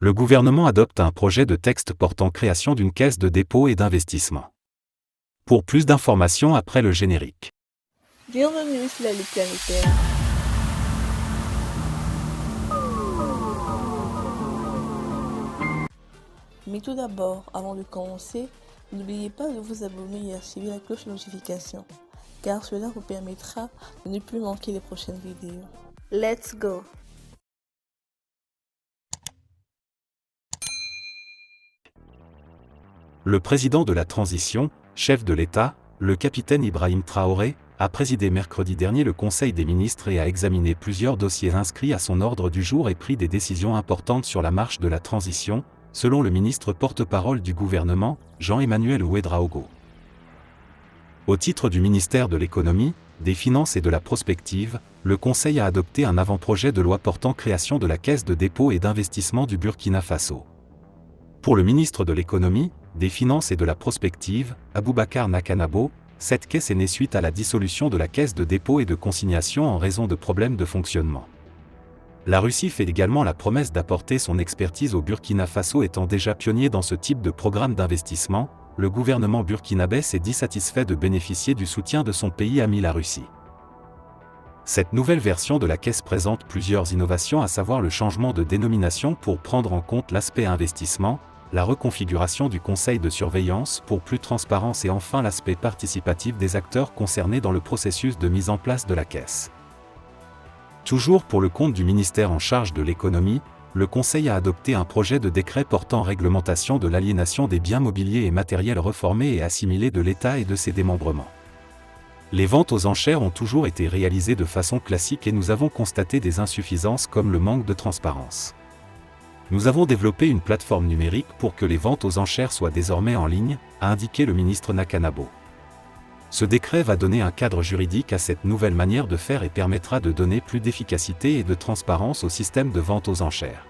Le gouvernement adopte un projet de texte portant création d'une caisse de dépôt et d'investissement. Pour plus d'informations après le générique. Bienvenue sur la Ligue planétaire. Mais tout d'abord, avant de commencer, n'oubliez pas de vous abonner et activer la cloche de notification, car cela vous permettra de ne plus manquer les prochaines vidéos. Let's go! Le président de la transition, chef de l'État, le capitaine Ibrahim Traoré, a présidé mercredi dernier le Conseil des ministres et a examiné plusieurs dossiers inscrits à son ordre du jour et pris des décisions importantes sur la marche de la transition, selon le ministre porte-parole du gouvernement, Jean-Emmanuel Ouédraogo. Au titre du ministère de l'Économie, des Finances et de la Prospective, le Conseil a adopté un avant-projet de loi portant création de la Caisse de dépôt et d'investissement du Burkina Faso. Pour le ministre de l'Économie, des Finances et de la Prospective, Aboubacar Nakanabo, cette caisse est née suite à la dissolution de la Caisse de dépôt et de consignation en raison de problèmes de fonctionnement. La Russie fait également la promesse d'apporter son expertise au Burkina Faso. Étant déjà pionnier dans ce type de programme d'investissement, le gouvernement burkinabé s'est dit satisfait de bénéficier du soutien de son pays ami la Russie. Cette nouvelle version de la caisse présente plusieurs innovations, à savoir le changement de dénomination pour prendre en compte l'aspect investissement, la reconfiguration du conseil de surveillance pour plus de transparence et enfin l'aspect participatif des acteurs concernés dans le processus de mise en place de la caisse. Toujours pour le compte du ministère en charge de l'économie, le Conseil a adopté un projet de décret portant réglementation de l'aliénation des biens mobiliers et matériels reformés et assimilés de l'État et de ses démembrements. Les ventes aux enchères ont toujours été réalisées de façon classique et nous avons constaté des insuffisances comme le manque de transparence. Nous avons développé une plateforme numérique pour que les ventes aux enchères soient désormais en ligne, a indiqué le ministre Nakanabo. Ce décret va donner un cadre juridique à cette nouvelle manière de faire et permettra de donner plus d'efficacité et de transparence au système de vente aux enchères.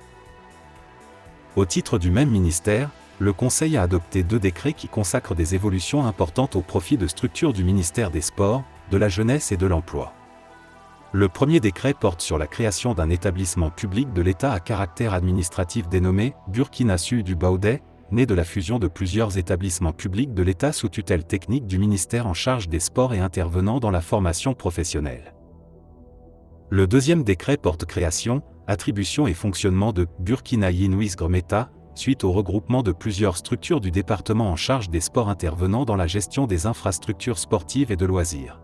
Au titre du même ministère, le Conseil a adopté 2 décrets qui consacrent des évolutions importantes au profit de structures du ministère des Sports, de la Jeunesse et de l'Emploi. Le premier décret porte sur la création d'un établissement public de l'État à caractère administratif dénommé Burkina Sud Baoudé, né de la fusion de plusieurs établissements publics de l'État sous tutelle technique du ministère en charge des sports et intervenant dans la formation professionnelle. Le deuxième décret porte création, attribution et fonctionnement de Burkina Yinouis Grmeta, suite au regroupement de plusieurs structures du département en charge des sports intervenant dans la gestion des infrastructures sportives et de loisirs.